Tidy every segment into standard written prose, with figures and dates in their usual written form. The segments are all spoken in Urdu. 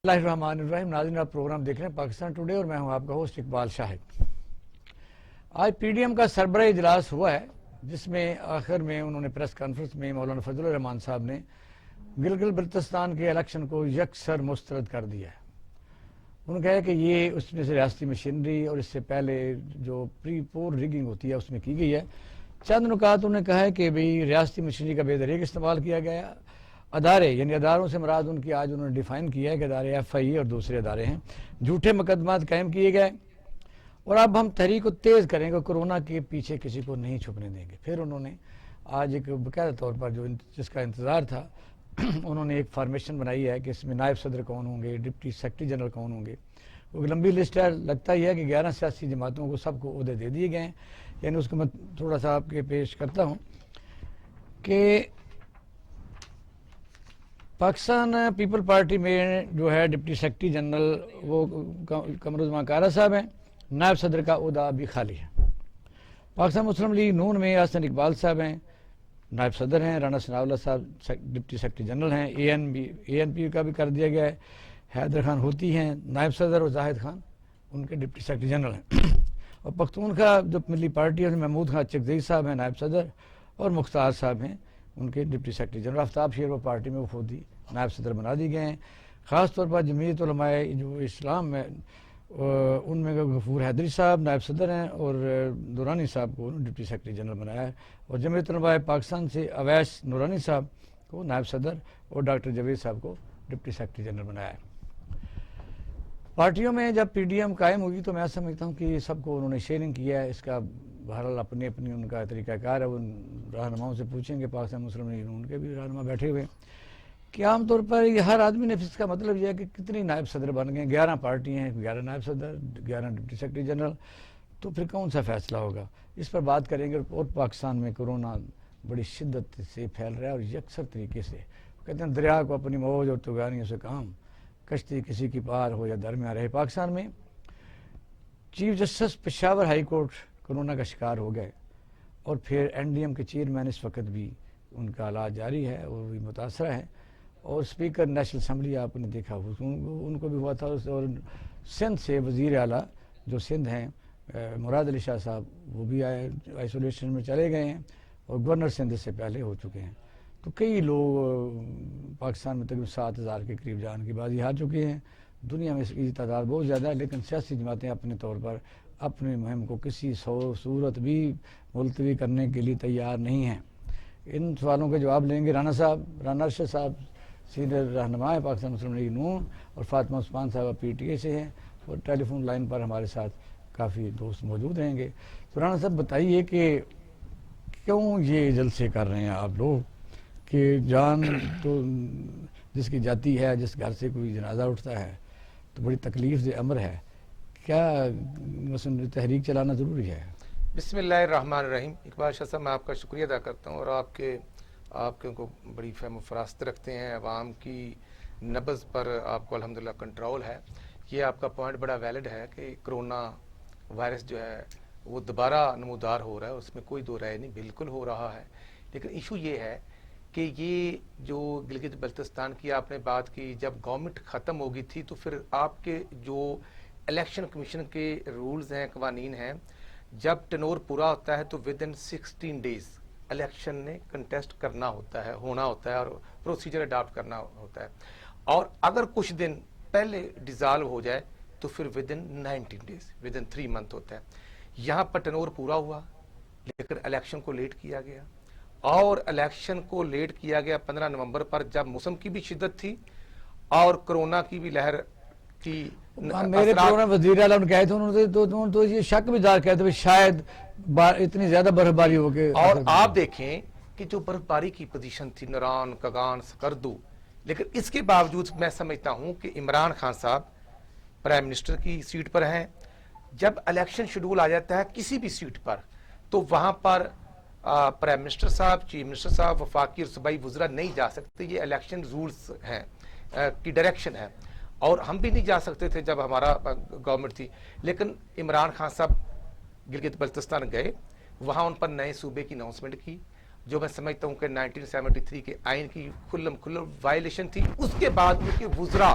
اللہ الرحمن الرحیم. ناظرین آپ پروگرام دیکھ رہے ہیں پاکستان ٹوڈے اور میں ہوں آپ کا ہوسٹ اقبال شاہد. آج پی ڈی ایم کا سربراہ اجلاس ہوا ہے جس میں آخر میں انہوں نے پریس کانفرنس میں مولانا فضل الرحمان صاحب نے گلگت بلتستان کے الیکشن کو یکسر مسترد کر دیا ہے. انہوں نے کہا کہ یہ اس میں سے ریاستی مشینری اور اس سے پہلے جو پری پور ریگنگ ہوتی ہے اس میں کی گئی ہے. چند نکات انہوں نے کہا ہے کہ بھئی ریاستی مشینری کا بے دریغ استعمال کیا گیا. ادارے یعنی اداروں سے مراد ان کی آج انہوں نے ڈیفائن کیا ہے کہ ادارے ایف آئی اے اور دوسرے ادارے ہیں. جھوٹے مقدمات قائم کیے گئے اور اب ہم تحریک کو تیز کریں گے, کورونا کے پیچھے کسی کو نہیں چھپنے دیں گے. پھر انہوں نے آج ایک باقاعدہ طور پر جو جس کا انتظار تھا انہوں نے ایک فارمیشن بنائی ہے کہ اس میں نائب صدر کون ہوں گے, ڈپٹی سیکرٹری جنرل کون ہوں گے. وہ لمبی لسٹ ہے, لگتا ہی ہے کہ 11 سیاسی جماعتوں کو سب کو عہدے دے دیے گئے ہیں. یعنی اس کو میں تھوڑا سا آپ کے پیش کرتا ہوں کہ پاکستان پیپل پارٹی میں جو ہے ڈپٹی سیکرٹری جنرل وہ قمرالزمان کارا صاحب ہیں. نائب صدر کا عہدہ بھی خالی ہے. پاکستان مسلم لیگ نون میں حسن اقبال صاحب ہیں, نائب صدر ہیں. رانا ثناء اللہ صاحب ڈپٹی سیکرٹری جنرل ہیں. اے این پی کا بھی کر دیا گیا ہے. حیدر خان ہوتی ہیں نائب صدر اور زاہد خان ان کے ڈپٹی سیکرٹری جنرل ہیں. اور پختونخوا جو ملی پارٹی ہے محمود خان چکزئی صاحب ہیں نائب صدر, اور مختار صاحب ہیں ان کے ڈپٹی سیکرٹری جنرل. آفتاب شیر وہ پارٹی میں وفودی نائب صدر بنا دی گئے ہیں. خاص طور پر جمعیت علماء جو اسلام میں ان میں غفور حیدری صاحب نائب صدر ہیں اور دورانی صاحب کو ڈپٹی سیکرٹری جنرل بنایا ہے. اور جمعیت علماء پاکستان سے اویس نورانی صاحب کو نائب صدر اور ڈاکٹر جاوید صاحب کو ڈپٹی سیکرٹری جنرل بنایا ہے. پارٹیوں میں جب پی ڈی ایم قائم ہوگی تو میں سمجھتا ہوں کہ سب کو انہوں نے شیئرنگ کیا ہے. اس کا بہرحال اپنی ان کا طریقہ کار ہے. وہ رہنماؤں سے پوچھیں گے, پاکستان مسلم لیگ ان کے بھی رہنما بیٹھے ہوئے کہ عام طور پر یہ ہر آدمی نے اس کا مطلب یہ ہے کہ کتنی نائب صدر بن گئے. 11 پارٹی ہیں, 11 نائب صدر, 11 ڈپٹی سیکرٹری جنرل, تو پھر کون سا فیصلہ ہوگا اس پر بات کریں گے. اور پاکستان میں کورونا بڑی شدت سے پھیل رہا ہے اور یکسر طریقے سے. کہتے ہیں دریا کو اپنی موج اور تغیانیوں سے کام, کشتی کسی کی پار ہو یا درمیان رہے. پاکستان میں chief justice Peshawar high court corona کا شکار ہو گئے اور پھر این ڈی ایم کے چیئرمین اس وقت بھی ان کا علاج جاری ہے اور بھی متاثرہ ہے. اور اسپیکر نیشنل اسمبلی آپ نے دیکھا ان کو بھی ہوا تھا. اور سندھ سے وزیر اعلیٰ جو سندھ ہیں مراد علی شاہ صاحب وہ بھی آئسولیشن میں چلے گئے ہیں اور گورنر سندھ سے پہلے ہو چکے ہیں. تو کئی لوگ پاکستان میں تقریباً 7,000 کے قریب جان کی بازی ہار چکے ہیں. دنیا میں اس کی تعداد بہت زیادہ ہے, لیکن سیاسی جماعتیں اپنے طور پر اپنی مہم کو کسی صورت بھی ملتوی کرنے کے لیے تیار نہیں ہیں. ان سوالوں کے جواب لیں گے رانا ارشد صاحب سینئر رہنما ہے پاکستان مسلم لیگ نون, اور فاطمہ عثمان صاحب پی ٹی اے سے ہیں اور ٹیلی فون لائن پر ہمارے ساتھ کافی دوست موجود رہیں گے. تو رانا صاحب بتائیے کہ کیوں یہ جلسے کر رہے ہیں آپ لوگ کہ جان تو جس کی جاتی ہے, جس گھر سے کوئی جنازہ اٹھتا ہے تو بڑی تکلیف دہ امر ہے. کیا مثلا تحریک چلانا ضروری ہے؟ بسم اللہ الرحمن الرحیم. اقبال شاہ صاحب میں آپ کا شکریہ ادا کرتا ہوں, اور آپ کے کو بڑی فہم و فراست رکھتے ہیں. عوام کی نبض پر آپ کو الحمدللہ کنٹرول ہے. یہ آپ کا پوائنٹ بڑا ویلڈ ہے کہ کرونا وائرس جو ہے وہ دوبارہ نمودار ہو رہا ہے, اس میں کوئی دو رائے نہیں, بالکل ہو رہا ہے. لیکن ایشو یہ ہے کہ یہ جو گلگت بلتستان کی آپ نے بات کی, جب گورنمنٹ ختم ہو گئی تھی تو پھر آپ کے جو الیکشن کمیشن کے رولز ہیں, قوانین ہیں, جب ٹنور پورا ہوتا ہے تو ود ان 16 ڈیز الیکشن نے کنٹیسٹ کرنا ہوتا ہے, ہونا ہوتا ہے, اور پروسیجر اڈاپٹ کرنا ہوتا ہے. اور اگر کچھ دن پہلے ڈیزالو ہو جائے تو پھر within 19 days, within 3 month ہوتا ہے. یہاں پر ٹنور پورا ہوا لیکن الیکشن کو لیٹ کیا گیا, اور الیکشن کو لیٹ کیا گیا 15 نومبر پر, جب موسم کی بھی شدت تھی اور کرونا کی بھی لہر کی. میرے پروگرام وزیر اعلیٰ نے کہے تھے, انہوں نے تو یہ شک بھی ظاہر کیا تھا شاید اتنی زیادہ برف باری ہو کے. اور آپ دیکھیں کہ جو برف باری کی پوزیشن تھی نران, کگان, سکردو, لیکن اس کے باوجود میں سمجھتا ہوں کہ عمران خان صاحب پرائم منسٹر کی سیٹ پر ہیں. جب الیکشن شیڈول آ جاتا ہے کسی بھی سیٹ پر تو وہاں پر پرائم منسٹر صاحب, چیف منسٹر صاحب, وفاقی اور صوبائی وزراء نہیں جا سکتے. یہ الیکشن رولز ہیں کی ڈائریکشن ہے, اور ہم بھی نہیں جا سکتے تھے جب ہمارا گورنمنٹ تھی. لیکن عمران خان صاحب گلگت بلتستان گئے, وہاں ان پر نئے صوبے کی اناؤنسمنٹ کی, جو میں سمجھتا ہوں کہ 1973 کے آئین کی کھلم کھلا وائلیشن تھی. اس کے بعد ان کے وزراء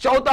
14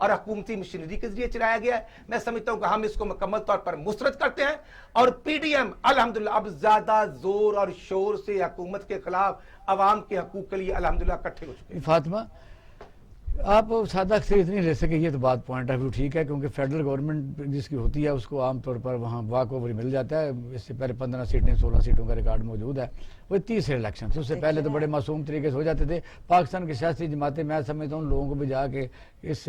اور حکومتی مشینری کے ذریعے چلایا گیا ہے. میں سمجھتا ہوں کہ ہم اس کو مکمل طور پر مسرت کرتے ہیں اور پی ڈی ایم الحمدللہ اب زیادہ زور اور شور سے حکومت کے خلاف عوام کے حقوق کے لیے الحمدللہ اکٹھے ہو چکے ہیں. فاطمہ آپ سادہ اکثریت نہیں لے سکے، یہ تو بات پوائنٹ آف ویو ٹھیک ہے، کیونکہ فیڈرل گورنمنٹ جس کی ہوتی ہے اس کو عام طور پر وہاں واک اوور مل جاتا ہے. اس سے پہلے 15 سیٹیں 16 سیٹوں کا ریکارڈ موجود ہے. وہ تیسرے الیکشن سے اس سے پہلے تو بڑے معصوم طریقے سے ہو جاتے تھے. پاکستان کی سیاسی جماعتیں میں سمجھتا ہوں لوگوں کو بھی جا کے اس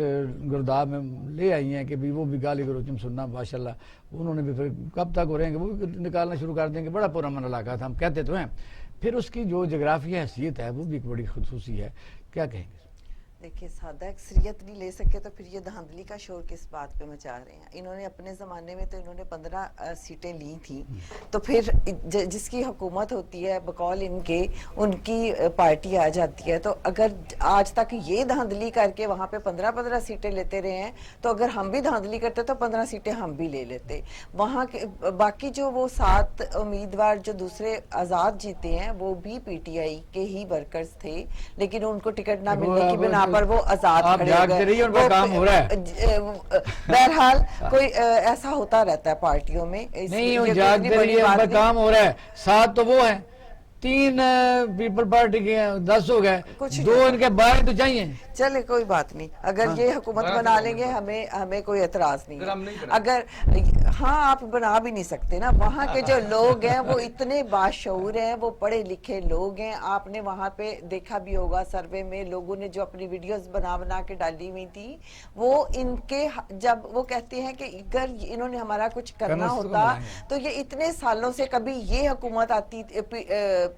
گرداب میں لے آئی ہیں کہ بھی وہ بھی گالی گلوچ سننا ماشاءاللہ انہوں نے بھی پھر کب تک ہو رہے ہیں کہ وہ بھی نکالنا شروع کر دیں گے. بڑا پرامن علاقہ تھا، ہم کہتے تو ہیں. پھر اس کی جو جغرافیہ حیثیت ہے وہ بھی ایک بڑی خصوصی ہے. کیا کہیں گے؟ دیکھیے سادہ اکثریت نہیں لے سکے تو پھر یہ دھاندلی کا شور کس بات پہ مچا رہے ہیں. انہوں نے اپنے زمانے میں تو انہوں نے 15 سیٹیں لی تھیں، تو پھر جس کی حکومت ہوتی ہے بقول ان کے ان کی پارٹی آ جاتی ہے. تو اگر آج تک یہ دھاندلی کر کے وہاں پہ 15 سیٹیں لیتے رہے ہیں تو اگر ہم بھی دھاندلی کرتے تو 15 سیٹیں ہم بھی لے لیتے. وہاں کے باقی جو وہ 7 امیدوار جو دوسرے آزاد جیتے ہیں وہ بھی پی ٹی آئی کے ہی ورکرز تھے، لیکن ان کو ٹکٹ نہ ملنے کی بنا پر وہ آزاد کھڑے ہو گئے. بہرحال کوئی ایسا ہوتا رہتا ہے پارٹیوں میں. نہیں جاگتے رہیے، ان کا کام ہو رہا ہے. 7 تو وہ ہیں، 3 پیپل پارٹی کے 10 ہو گئے، 2 ان کے بائیں تو چاہیے. چلے کوئی بات نہیں، اگر یہ حکومت بنا لیں گے ہمیں کوئی اعتراض نہیں ہے. اگر ہاں آپ بنا بھی نہیں سکتے نا. وہاں کے جو لوگ ہیں وہ اتنے باشعور ہیں، وہ پڑھے لکھے لوگ ہیں. آپ نے وہاں پہ دیکھا بھی ہوگا سروے میں لوگوں نے جو اپنی ویڈیوز بنا کے ڈالی ہوئی تھی، وہ ان کے جب وہ کہتے ہیں کہ اگر انہوں نے ہمارا کچھ کرنا ہوتا تو یہ اتنے سالوں سے کبھی یہ حکومت آتی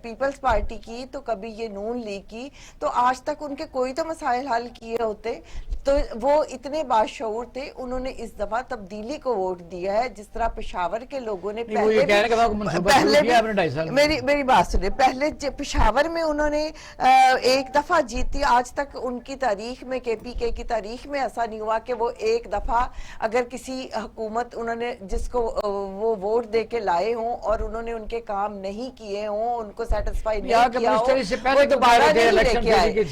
پیپلز پارٹی کی تو کبھی یہ نون لیگ کی، تو آج تک ان کے کوئی تو مسائل حل کیے ہوتے. تو وہ اتنے باشعور تھے، انہوں نے اس دفعہ تبدیلی کو ووٹ دیا ہے. جس طرح پشاور کے لوگوں نے میری بات سنیں، پہلے پشاور میں انہوں نے ایک دفعہ جیتی. آج تک ان کی تاریخ میں کے پی کے کی تاریخ میں ایسا نہیں ہوا کہ وہ ایک دفعہ اگر کسی حکومت انہوں نے جس کو وہ ووٹ دے کے لائے ہوں اور انہوں نے ان کے کام نہیں کیے ہوں، ان کو سیٹسفائی نہیں کیا ہو، وہ دوبارہ نہیں لے کے آئے.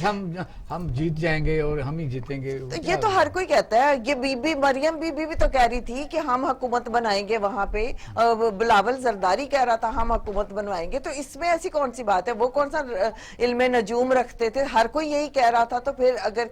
ہم جیت جائیں گے اور ہم ہی جیتیں گے. یہ تو ہر کوئی کہتا ہے. یہ بی بی مریم بی بی بھی تو کہہ رہی تھی کہ ہم حکومت بنائیں گے. وہاں پہ بلاول زرداری کہہ رہا تھا ہم حکومت بنوائیں گے. تو اس میں ایسی کون سی بات ہے؟ وہ کون سا علم نجوم رکھتے تھے؟ ہر کوئی یہی کہہ رہا تھا. تو پھر اگر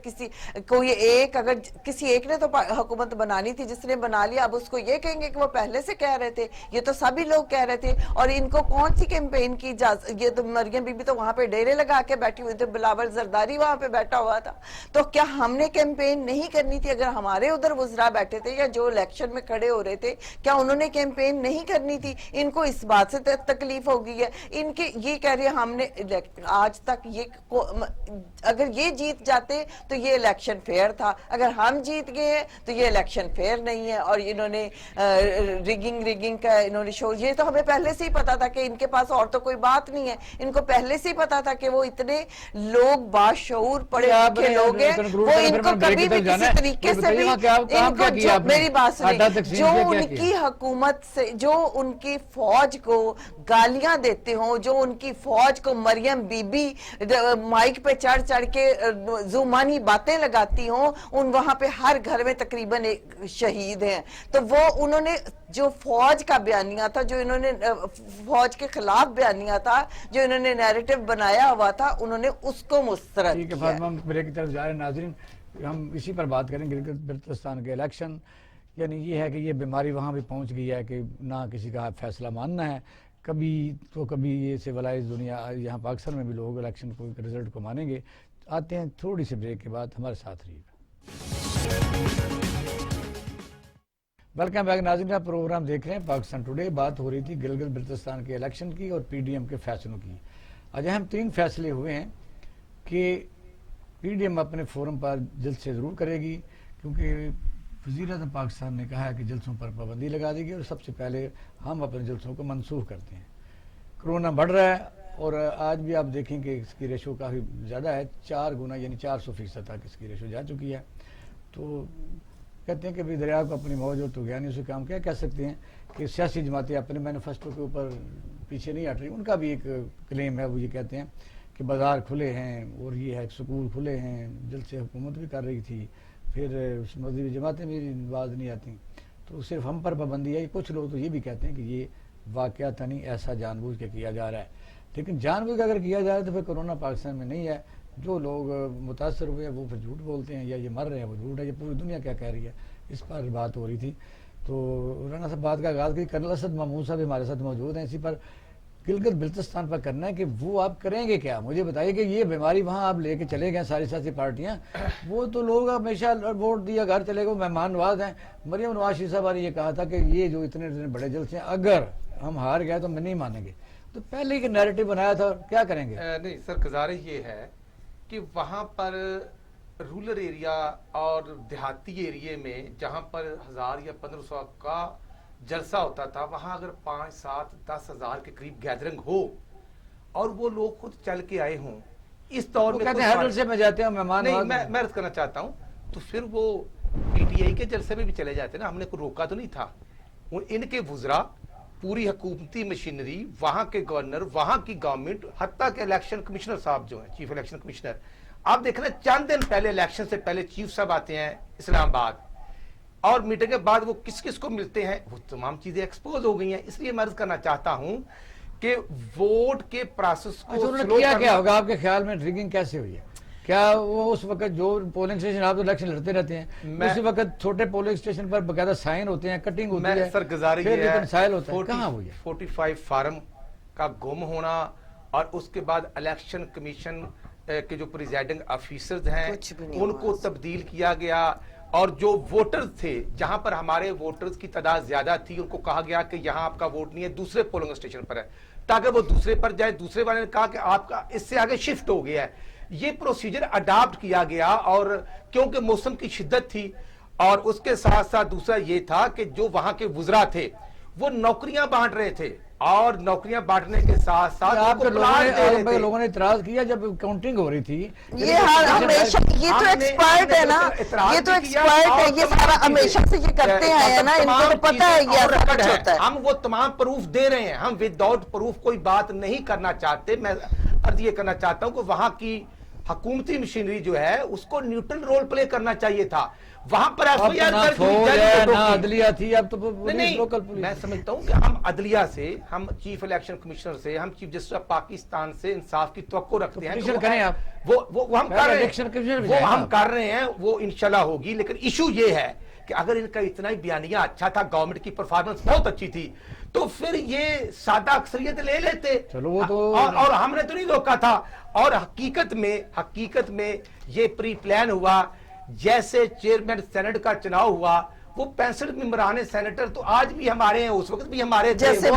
کسی ایک نے تو حکومت بنانی تھی، جس نے بنا لیا، اب اس کو یہ کہیں گے کہ وہ پہلے سے کہہ رہے تھے. یہ تو سبھی لوگ کہہ رہے تھے. اور ان کو کون سی کیمپین کی اجازت؟ یہ تو مریم بی بی تو وہاں پہ ڈیرے لگا کے بیٹھی ہوئی تھی، بلاول زرداری وہاں پہ بیٹھا ہوا تھا. تو کیا ہم نے کیمپین نہیں کرنی تھی؟ اگر ہمارے ادھر وزراء بیٹھے تھے یا جو الیکشن میں کھڑے ہو رہے تھے، کیا انہوں نے کیمپین نہیں کرنی تھی؟ ان کو اس بات سے تکلیف ہو گئی ہے. ان کے یہ کہہ رہے ہیں ہم نے آج تک اگر یہ جیت جاتے تو یہ الیکشن فیئر تھا. اگر ہم جیت گئے ہیں تو یہ الیکشن فیئر نہیں ہے. اور انہوں نے ریگنگ کا انہوں نے شو. یہ تو ہمیں پہلے سے ہی پتا تھا کہ ان کے پاس اور تو کوئی بات نہیں ہے. ان کو پہلے سے ہی پتا تھا کہ وہ اتنے لوگ باشعور پڑھے لکھے لوگ ہیں، وہ ان کو کبھی بھی کسی طریقے سے بھی میری بات سنیں، جو ان کی حکومت سے جو ان کی فوج کو گالیاں دیتے ہوں، جو ان کی فوج کو مریم بی بی مائک پہ چڑھ چڑھ کے زمانی باتیں لگاتی ہوں، ان وہاں پہ ہر گھر میں تقریباً شہید ہیں. تو وہ انہوں نے جو فوج کا بیانیہ تھا، جو انہوں نے فوج کے خلاف بیانیہ تھا، جو انہوں نے نیریٹو بنایا ہوا تھا، انہوں نے اس کو مسترد کیا. ٹھیک ہے فاطمہ، ہم بریک کی طرف جا رہے ہیں. ناظرین ہم اسی پر بات کریں گے. گلگت بلتستان کے الیکشن، یعنی یہ ہے کہ یہ بیماری وہاں بھی پہنچ گئی ہے کہ نہ کسی کا فیصلہ ماننا ہے. کبھی یہ سیولائز دنیا یہاں پاکستان میں بھی لوگ الیکشن کو رزلٹ کو مانیں گے. آتے ہیں تھوڑی سی بریک کے بعد، ہمارے ساتھ رہیے. ویلکم بیک ناظرین، آپ پروگرام دیکھ رہے ہیں پاکستان ٹوڈے. بات ہو رہی تھی گلگت بلتستان کے الیکشن کی اور پی ڈی ایم کے فیصلوں کی. آج اہم 3 فیصلے ہوئے ہیں کہ پی ڈی ایم اپنے فورم پر جلد سے ضرور کرے گی، کیونکہ وزیر اعظم پاکستان نے کہا ہے کہ جلسوں پر پابندی لگا دی گئی اور سب سے پہلے ہم اپنے جلسوں کو منسوخ کرتے ہیں. کرونا بڑھ رہا ہے اور آج بھی آپ دیکھیں کہ اس کی ریشو کافی زیادہ ہے، 4 گنا یعنی 400% تک اس کی ریشو جا چکی ہے. تو کہتے ہیں کہ بھی دریا کو اپنی موج ہو تو گیا نہیں اسے کام. کیا کہہ سکتے ہیں کہ سیاسی جماعتیں اپنے مینیفیسٹو کے اوپر پیچھے نہیں ہٹ رہی. ان کا بھی ایک کلیم ہے، وہ یہ کہتے ہیں کہ بازار کھلے ہیں اور یہ ہے سکول کھلے ہیں، جلد سے حکومت بھی کر رہی تھی، پھر مذہبی جماعتیں بھی باز نہیں آتی. تو صرف ہم پر پابندی ہے. کچھ لوگ تو یہ بھی کہتے ہیں کہ یہ واقعات نہیں ایسا جان بوجھ کے کیا جا رہا ہے, لیکن جان بوجھ کے اگر کیا جا رہا ہے تو پھر کرونا پاکستان میں نہیں ہے. جو لوگ متاثر ہوئے ہیں وہ پھر جھوٹ بولتے ہیں, یا یہ مر رہے ہیں وہ جھوٹ ہے. یہ پوری دنیا کیا کہہ رہی ہے, اس پر بات ہو رہی تھی. تو رانا صاحب بات کا آغاز کی. کرنل اسد محمود صاحب ہمارے ساتھ موجود ہیں. اسی پر گلگت بلتستان پر کرنا ہے کہ وہ آپ کریں گے کیا. مجھے بتائیے کہ یہ بیماری وہاں آپ لے کے چلے گئے ساری سیاسی پارٹیاں, وہ تو لوگ ہمیشہ ووٹ دیا گھر چلے گئے, مہمان نواز ہیں. مریم نواز شریف صاحب نے یہ کہا تھا کہ یہ جو اتنے بڑے جلسے ہیں اگر ہم ہار گئے تو میں نہیں مانیں گے. تو پہلے ہی نیریٹو بنایا تھا, کیا کریں گے؟ نہیں سر, گزارش یہ ہے کہ وہاں پر رورل ایریا اور دیہاتی ایریے میں جہاں پر 1000 یا 1500 کا جلسہ ہوتا تھا, وہاں اگر 5, 7, 10 ہزار کے قریب گیدرنگ ہو اور وہ لوگ خود چل کے آئے ہوں اس دور میں, کہتے ہیں ہر جلسے میں جاتے ہیں مہمان. نہیں, میں عرض کرنا چاہتا ہوں تو پھر وہ پی ٹی آئی کے جلسے میں بھی چلے جاتے نا, ہم نے کوئی روکا تو نہیں تھا. ان کے وزراء, پوری حکومتی مشینری, وہاں کے گورنر, وہاں کی گورنمنٹ, حتیٰ کہ الیکشن کمشنر صاحب جو ہیں, چیف الیکشن کمشنر, آپ دیکھنا چند دن پہلے الیکشن سے پہلے چیف صاحب آتے ہیں اسلام آباد, اور میٹنگ کے بعد وہ کس کس کو ملتے ہیں, وہ تمام چیزیں ایکسپوز ہو گئی ہیں. اس لیے میں عرض کرنا چاہتا ہوں کہ ووٹ کے پروسیس کو کیا ہوگا آپ کے خیال میں, ریگنگ کیسے ہوئی ہے؟ کیا وہ اس وقت جو پولنگ اسٹیشن, آپ تو الیکشن لڑتے رہتے ہیں, اسی وقت چھوٹے پولنگ اسٹیشن پر باقاعدہ سائن ہوتے ہیں, کٹنگ ہوتی ہے, سر گزارش یہ ہے, کہاں ہوئی ہے 45 فارم کا گم ہونا, اور اس کے بعد الیکشن کمیشن کے جو پریزائڈنگ آفیسرز ہیں ان کو تبدیل کیا گیا, اور جو ووٹرز تھے جہاں پر ہمارے ووٹرز کی تعداد زیادہ تھی ان کو کہا گیا کہ یہاں آپ کا ووٹ نہیں ہے, دوسرے پولنگ اسٹیشن پر ہے, تاکہ وہ دوسرے پر جائے. دوسرے والے نے کہا کہ آپ کا اس سے آگے شفٹ ہو گیا ہے. یہ پروسیجر اڈاپٹ کیا گیا, اور کیونکہ موسم کی شدت تھی, اور اس کے ساتھ ساتھ دوسرا یہ تھا کہ جو وہاں کے وزراء تھے وہ نوکریاں بانٹ رہے تھے, اور نوکریاں بانٹنے کے ساتھ ساتھ لوگوں نے اعتراض کیا جب کاؤنٹنگ ہو رہی تھی. یہ ہمیشہ, یہ تو ایکسپرٹ ہے نا, یہ تو ایکسپرٹ ہے, یہ سارا ہمیشہ سے یہ کرتے ہیں نا, ان کو پتہ ہے یہ ایسا کچھ ہوتا ہے. ہم وہ تمام پروف دے رہے ہیں, ہم وداؤٹ پروف کوئی بات نہیں کرنا چاہتے. میں عرض یہ کرنا چاہتا ہوں کہ وہاں کی حکومتی مشینری جو ہے اس کو نیوٹرل رول پلے کرنا چاہیے تھا. وہاں پر عدلیہ تھی, اب تو میں سمجھتا ہوں کہ ہم عدلیہ سے, ہم چیف الیکشن کمشنر سے, ہم چیف جسٹس آف پاکستان سے انصاف کی توقع رکھتے ہیں. وہ ہم کر رہے ہیں, وہ انشاءاللہ ہوگی. لیکن ایشو یہ ہے کہ اگر ان کا اتنا ہی بیانیہ اچھا تھا, گورنمنٹ کی پرفارمنس بہت اچھی تھی, تو پھر یہ سادہ اکثریت لے لیتے, اور ہم نے تو نہیں روکا تھا. اور حقیقت میں یہ پری پلان ہوا. جیسے چیئرمین سینٹ کا چناؤ ہوا, وہ 65 ممبران سینیٹر تو آج بھی ہمارے ہیں, اس وقت بھی ہمارے تھے. جیسے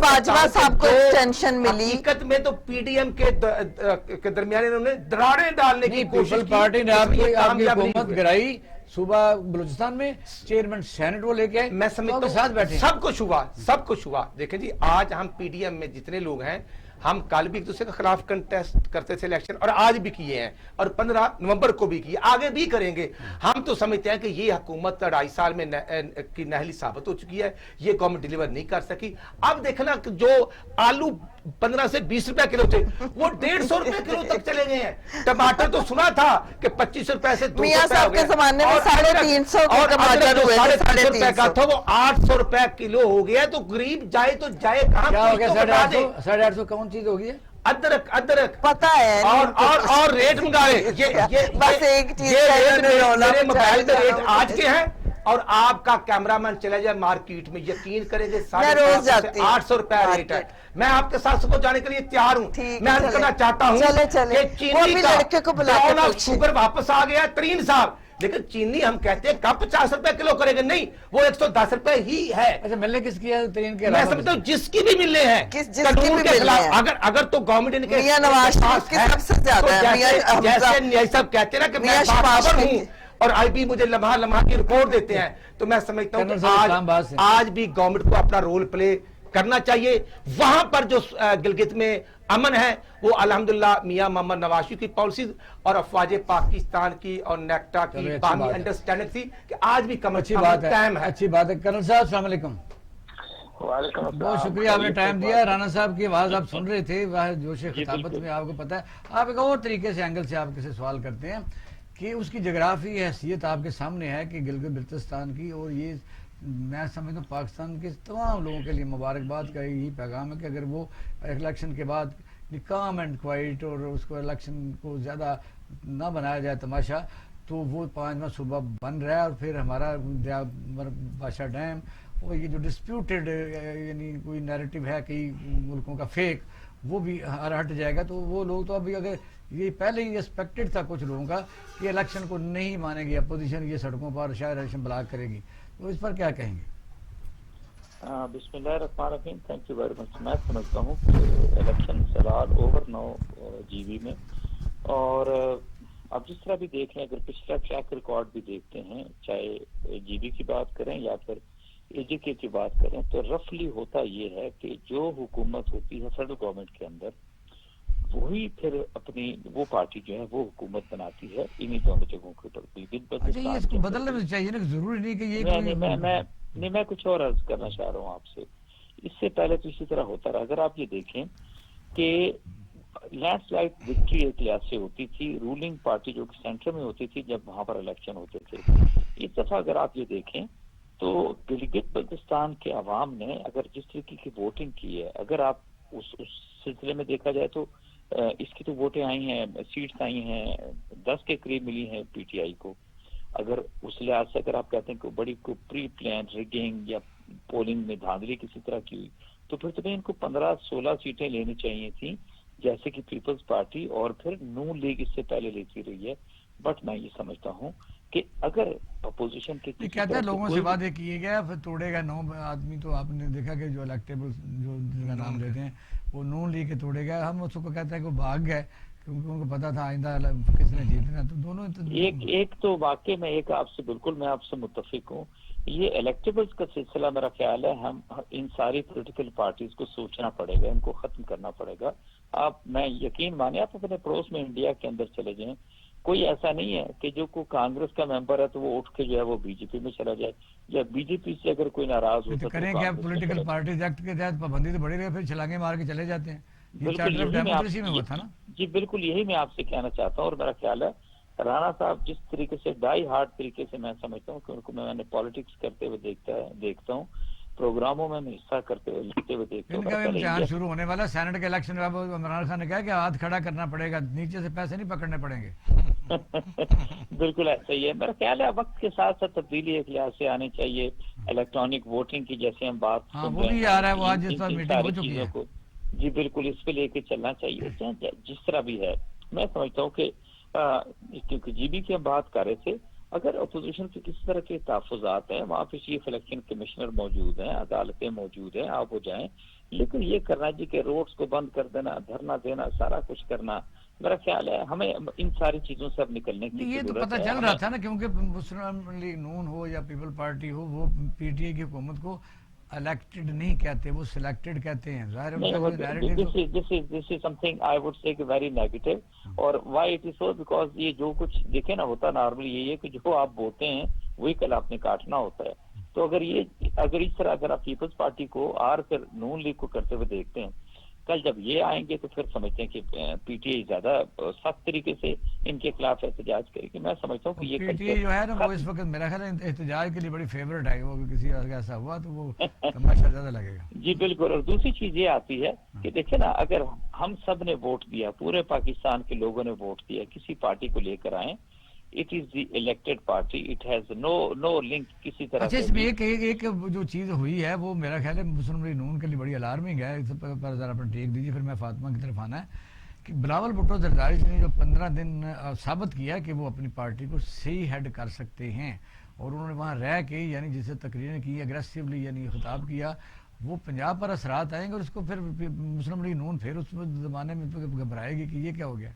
باجوہ صاحب کو ٹینشن ملی. حقیقت میں تو پی ڈی ایم کے درمیان انہوں نے دراڑیں ڈالنے کی کوشش کی. پیپل پارٹی نے آپ کی حکومت گرائی صوبہ بلوچستان میں, چیئرمین سینٹ وہ لے کے, میں سمجھتا ہوں سب کچھ ہوا. دیکھیں جی, آج ہم پی ڈی ایم میں جتنے لوگ ہیں, ہم کل بھی ایک دوسرے کے خلاف کنٹیسٹ کرتے تھے الیکشن, اور آج بھی کیے ہیں, اور 15 نومبر کو بھی کیے, آگے بھی کریں گے. ہم تو سمجھتے ہیں کہ یہ حکومت 2.5 سال میں کی نااہلی ثابت ہو چکی ہے, یہ گورنمنٹ ڈیلیور نہیں کر سکی. اب دیکھنا کہ جو آلو 15 سے 20 روپے کلو تھے وہ 150 روپے کلو تک چلے گئے ہیں. ٹماٹر تو سنا تھا کہ 25 روپے سے 200 میاں صاحب کے زمانے میں 350 کے ٹماٹر ہوئے تھے, 350 کا وہ 800 روپے کلو ہو گیا. تو غریب جائے تو جائے کہاں؟ 850 کون چیز ہوگی؟ ادرک پتہ ہے, اور ریٹ منگا رہے. بس ایک چیز میرے موبائل پہ ریٹ آج کے ہیں, اور آپ کا کیمرہ مین چلے جائے مارکیٹ میں, یقین کریں گے 850 روپے ریٹ ہے. میں آپ کے ساتھ صبح جانے کے لیے تیار ہوں. میں عرض کرنا چاہتا ہوں کہ چینی کا شوگر واپس آ گیا ترین صاحب, لیکن چینی ہم کہتے ہیں کب 50 روپے کلو کرے گا, نہیں, وہ 110 روپے ہی ہے. اچھا, ملنے کس کی ہے ترین کے؟ میں سمجھتا ہوں جس کی بھی ملنے ہیں, قانون کے خلاف. اگر تو گورنمنٹ ان کے میاں نواز شریف کی سب سے زیادہ ہے. جیسے نیائی صاحب کہتے ہیں نا کہ میں باخبر ہوں, اور آئی بھی مجھے لمحہ کی رپورٹ دیتے ہیں, تو میں سمجھتا ہوں کہ آج بھی گورنمنٹ کو اپنا رول پلے کرنا چاہیے. وہاں پر جو گلگت میں امن ہے وہ الحمدللہ میاں محمد نواز شریف کی پالیسیز اور افواج پاکستان کی اور نیکٹا کی باہمی انڈرسٹینڈنگ تھی کہ آج بھی کم اچھی بات ہے. اچھی بات ہے. کرنل صاحب السلام علیکم. وعلیکم السلام. بہت شکریہ آپ نے ٹائم دیا. رانا صاحب کی آواز آپ سن رہے تھے, وہ جوش جی خطابت بالکل. میں آپ کو پتہ ہے. آپ ایک اور طریقے سے اینگل سے آپ کسی سوال کرتے ہیں کہ اس کی جغرافی حیثیت آپ کے سامنے ہے کہ گلگت بلتستان کی, اور یہ میں سمجھتا ہوں پاکستان کے تمام لوگوں کے لیے مبارکباد کا یہی پیغام ہے کہ اگر وہ الیکشن کے بعد کام اینڈ کوائٹ اور اس کو الیکشن کو زیادہ نہ بنایا جائے تماشا, تو وہ 5واں صوبہ بن رہا ہے. اور پھر ہمارا بادشاہ ڈیم اور یہ جو ڈسپیوٹیڈ یعنی کوئی نیریٹو ہے کئی ملکوں کا فیک, وہ بھی ہٹ جائے گا. تو وہ لوگ تو ابھی اگر یہ پہلے ہی ایکسپیکٹڈ تھا کچھ لوگوں کا کہ الیکشن کو نہیں مانے گی اپوزیشن, یہ سڑکوں پر شاید الیکشن بلاک کرے گی, تو اس پر کیا کہیں گے؟ بسم اللہ الرحمن الرحیم. Thank you very much. میں سمجھتا ہوں کہ الیکشن سوال اوور نو جی بی میں, اور اب جس طرح بھی دیکھ لیں, اگر پچھلا ٹریک ریکارڈ بھی دیکھتے ہیں, چاہے جی بی کی بات کریں یا پھر اے جے کے کی بات کریں, تو رفلی ہوتا یہ ہے کہ جو حکومت ہوتی ہے فیڈرل گورنمنٹ کے اندر, وہی پھر اپنی وہ پارٹی جو ہے وہ حکومت بناتی ہے انہی دونوں جگہوں کے اوپر. اچھا, یہ اس کو بدلنا بھی چاہیے نا, ضروری نہیں کہ یہ کوئی میں کچھ اور عرض کرنا چاہ رہا ہوں آپ سے. اس سے پہلے تو اسی طرح ہوتا رہا. اگر آپ یہ دیکھیں کہ لینڈ سلائڈ وکٹری ایک لحاظ سے ہوتی تھی, رولنگ پارٹی جو کہ سینٹر میں ہوتی تھی جب وہاں پر الیکشن ہوتے تھے. اس دفعہ اگر آپ یہ دیکھیں تو گلگت بلتستان کے عوام نے اگر جس طریقے کی ووٹنگ کی ہے, اگر آپ اس سلسلے میں دیکھا جائے تو اس کی تو ووٹیں آئی ہیں, سیٹس آئی ہیں 10 کے قریب ملی ہیں پی ٹی آئی کو. اگر اس لحاظ سے اگر آپ کہتے ہیں کہ بڑی کو پری پلان ریگنگ یا پولنگ میں دھاندلی کسی طرح کی ہوئی, تو پھر تمہیں ان کو 15-16 سیٹیں لینی چاہیے تھیں جیسے کہ پیپلز پارٹی اور پھر نون لیگ اس سے پہلے لیتی رہی ہے. بٹ میں یہ سمجھتا ہوں کہ اگر اپوزیشن کے کہتے ہیں لوگوں سے وعدے کیے گئے پھر توڑے گئے 9 آدمی, تو آپ نے دیکھا کہ جو الیکٹیبل جو جن کا نام لیتے ہیں وہ نون لیگ کے توڑے گئے. ہم اس کو کہتے ہیں کہ وہ بھاگ گئے کیونکہ ان کو پتا تھا آئندہ کس نے جیتنا. تو دونوں ایک تو واقعی میں ایک آپ سے بالکل میں آپ سے متفق ہوں. یہ الیکٹیبلز کا سلسلہ میرا خیال ہے ہم ان ساری پولیٹیکل پارٹیز کو سوچنا پڑے گا, ان کو ختم کرنا پڑے گا. آپ میں یقین مانیں, آپ اپنے پڑوس میں انڈیا کے اندر چلے جائیں, کوئی ایسا نہیں ہے کہ جو کوئی کانگریس کا ممبر ہے تو وہ اٹھ کے جو ہے وہ بی جے پی میں چلا جائے, یا بی جے پی سے اگر کوئی ناراض ہوتا کریں کیا پولیٹیکل پارٹیز ایکٹ کے تحت پابندی تو بڑی رہے, پھر چھلانگے مار کے چلے جاتے ہیں. یہ چارٹر آف ڈیموکریسی میں ہوا تھا نا. جی بالکل یہی میں آپ سے کہنا چاہتا ہوں. اور میرا خیال ہے رانا صاحب جس طریقے سے ڈائی ہارڈ طریقے سے میں سمجھتا ہوں کہ ان کو میں نے پالیٹکس کرتے ہوئے دیکھتا ہوں, پروگراموں میں حصہ کرتے ہوئے لکھتے ہوئے دیکھتا ہوں. ان کا امتحان شروع ہونے والا سینٹ کے الیکشن میں, عمران خان نے کہا کہ ہاتھ کھڑا کرنا پڑے گا, نیچے سے پیسے نہیں پکڑنے پڑیں گے. بالکل ایسا ہی ہے. میرا خیال ہے وقت کے ساتھ ساتھ تبدیلی ایک لحاظ سے آنی چاہیے. الیکٹرانک ووٹنگ کی جیسے ہم بات سن وہ بھی آ رہا ہے, وہ آج ان میٹنگ ساری ہو چکی چیزوں ہے. کو جی بالکل اس پہ لے کے چلنا چاہیے جس طرح بھی ہے. میں سمجھتا ہوں کہ کیونکہ جی بی کی ہم بات کر رہے تھے, اگر اپوزیشن کے کسی طرح کے تحفظات ہیں, وہاں پہ چیف الیکشن کمشنر موجود ہیں, عدالتیں موجود ہیں, آپ ہو جائیں. لیکن یہ کرنا جی کہ روڈز کو بند کر دینا, دھرنا دینا, سارا کچھ کرنا, میرا خیال ہے ہمیں ان ساری چیزوں سے اب نکلنے کی یہ تو ضرورت پتہ ہے. چل رہا تھا نا, کیونکہ مسلم لیگ نون ہو یا پیپل پارٹی ہو, وہ پی ٹی آئی کی حکومت کو الیکٹڈ نہیں کہتے, وہ سلیکٹڈ کہتے ہیں. ظاہر this is something I would say very negative. اور why it is so because یہ جو کچھ دیکھیں نا ہوتا نارملی یہی ہے کہ جو آپ بولتے ہیں وہی کل آپ نے کاٹنا ہوتا ہے. تو اگر اس طرح اگر آپ پیپلز پارٹی کو اور پھر نون لیگ کو کرتے ہوئے دیکھتے ہیں, کل جب یہ آئیں گے تو پھر سمجھتے ہیں کہ پی ٹی آئی زیادہ سخت طریقے سے ان کے خلاف احتجاج کرے گی. میں سمجھتا ہوں کہ یہ پی ٹی آئی جو ہے نا وہ اس وقت میرا خیال ہے احتجاج کے لیے بڑی فیورٹ ہے, وہ کسی اور کا ایسا ہوا تو وہ تماشا زیادہ لگے گا. جی بالکل. اور دوسری چیز یہ آتی ہے کہ دیکھیں نا, اگر ہم سب نے ووٹ دیا, پورے پاکستان کے لوگوں نے ووٹ دیا, کسی پارٹی کو لے کر آئیں, it is the elected party, it has no link کسی طرح. اچھا, اس میں ایک جو چیز ہوئی ہے وہ میرا خیال ہے مسلم لیگ نون کے لیے بڑی الارمنگ ہے. اس پر ذرا اپنا ٹیک دیجیے, پھر میں فاطمہ کی طرف آنا ہے. کہ بلاول بھٹو زرداری نے جو 15 دن ثابت کیا کہ وہ اپنی پارٹی کو صحیح ہیڈ کر سکتے ہیں, اور انہوں نے وہاں رہ کے یعنی جسے تقریریں کی, اگریسولی یعنی خطاب کیا, وہ پنجاب پر اثرات آئیں گے, اور اس کو پھر مسلم لیگ نون پھر اس زمانے میں گھبرائے گی کہ یہ کیا ہو گیا.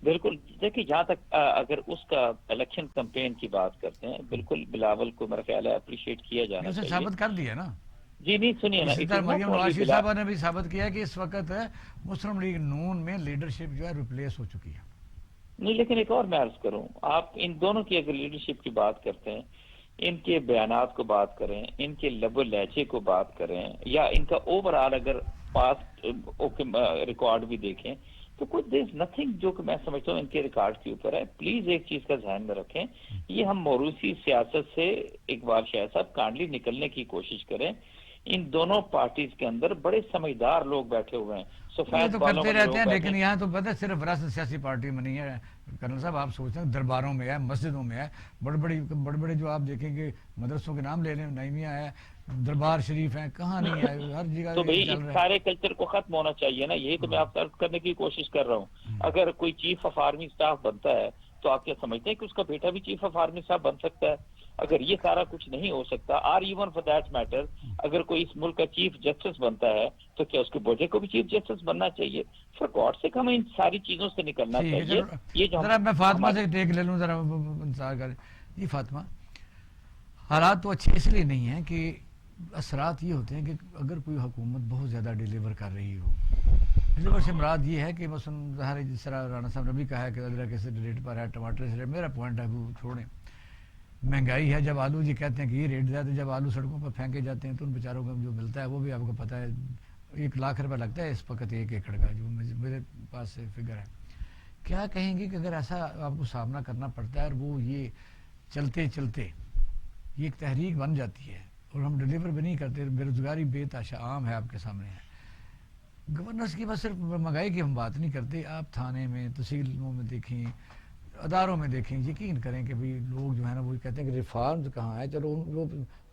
بالکل. دیکھیے جہاں تک اگر اس کا الیکشن کمپین کی بات کرتے ہیں, بالکل بلاول کو میرا خیال ہے اپریشیٹ کیا جانا اسے چاہیے. ثابت کر دیا نا. جی نہیں سنیے نا, اسی طرح مریم نواز شریف صاحبہ نے بھی ثابت کیا کہ اس وقت مسلم لیگ نون میں لیڈرشپ جو ہے ریپلیس ہو چکی ہے. نہیں لیکن ایک اور میں عرض کروں, آپ ان دونوں کی اگر لیڈرشپ کی بات کرتے ہیں ان کے بیانات کو بات کریں، ان کے لب و لہجے کو بات کریں، یا ان کا اوور آل اگر پاسٹ ریکارڈ بھی دیکھیں تو کچھ دیر نتھنگ جو کہ میں سمجھتا ہوں ان کے ریکارڈ کے اوپر ہے. پلیز ایک چیز کا ذہن میں رکھیں، یہ ہم موروثی سیاست سے اقبال شاہ صاحب کانڈلی نکلنے کی کوشش کریں. ان دونوں پارٹیز کے اندر بڑے سمجھدار لوگ بیٹھے ہوئے ہیں، یہ سفید تو بالوں کرتے والے رہتے لوگ ہیں، بیٹھے لیکن یہاں تو پتہ ہے صرف وراثت سیاسی پارٹی میں نہیں ہے کرنل صاحب. آپ سوچتے ہیں درباروں میں ہے، مسجدوں میں ہے، بڑے بڑے جو آپ دیکھیں گے مدرسوں کے نام لے لیں، نعیمیہ ہے، دربار شریف ہیں، کہاں نہیں ہے، ہر جگہ تو یہ بھئی چل اس رہا ہے. سارے کلچر کو ختم ہونا چاہیے نا. یہی تو میں آپ سے عرض کرنے کی کوشش کر رہا ہوں. اگر کوئی چیف آف آرمی اسٹاف بنتا ہے تو آپ کیا سمجھتے ہیں کہ اس کا بیٹا بھی چیف آف آرمی اسٹاف بن سکتا ہے؟ اگر یہ سارا کچھ نہیں ہو سکتا، اور ایون فار دیٹ میٹر اگر کوئی اس ملک کا چیف جسٹس بنتا ہے تو کیا اس کے بیٹے کو بھی چیف جسٹس بننا چاہیے؟ فار گاڈ سے ہمیں ان ساری چیزوں سے نکلنا ٹھیک ہے، چاہیے. یہ جو ذرا میں فاطمہ سے ٹیک لے لوں، ذرا انتظار کریں. جی فاطمہ، حالات تو اچھے اس لیے نہیں ہیں کہ اثرات یہ ہوتے ہیں کہ اگر کوئی حکومت بہت زیادہ ڈیلیور کر رہی ہو، ڈیلیور سے مراد یہ ہے کہ مثلا ظاہر جس طرح رانا صاحب نے بھی کہا ہے کہ ادرک سے ریٹ پر ہے، ٹماٹر سے ریٹ. میرا پوائنٹ ہے وہ چھوڑیں، مہنگائی ہے. جب آلو جی کہتے ہیں کہ یہ ریٹ زیادہ، جب آلو سڑکوں پر پھینکے جاتے ہیں تو ان بیچاروں کو جو ملتا ہے وہ بھی آپ کو پتہ ہے 1,00,000 روپے لگتا ہے اس وقت 1 ایکڑ کا، جو میرے پاس سے فگر ہے. کیا کہیں گے کہ اگر ایسا آپ کو سامنا کرنا پڑتا ہے اور وہ یہ چلتے چلتے یہ ایک تحریک بن جاتی ہے اور ہم ڈیلیور بھی نہیں کرتے، بے روزگاری بے تحاشا عام ہے، آپ کے سامنے ہے. گورننس کی بس صرف مہنگائی کی ہم بات نہیں کرتے، آپ تھانے میں، تحصیلوں میں دیکھیں، اداروں میں دیکھیں، یقین کریں کہ بھئی لوگ جو ہے نا وہ کہتے ہیں کہ ریفارمز کہاں ہے. چلو وہ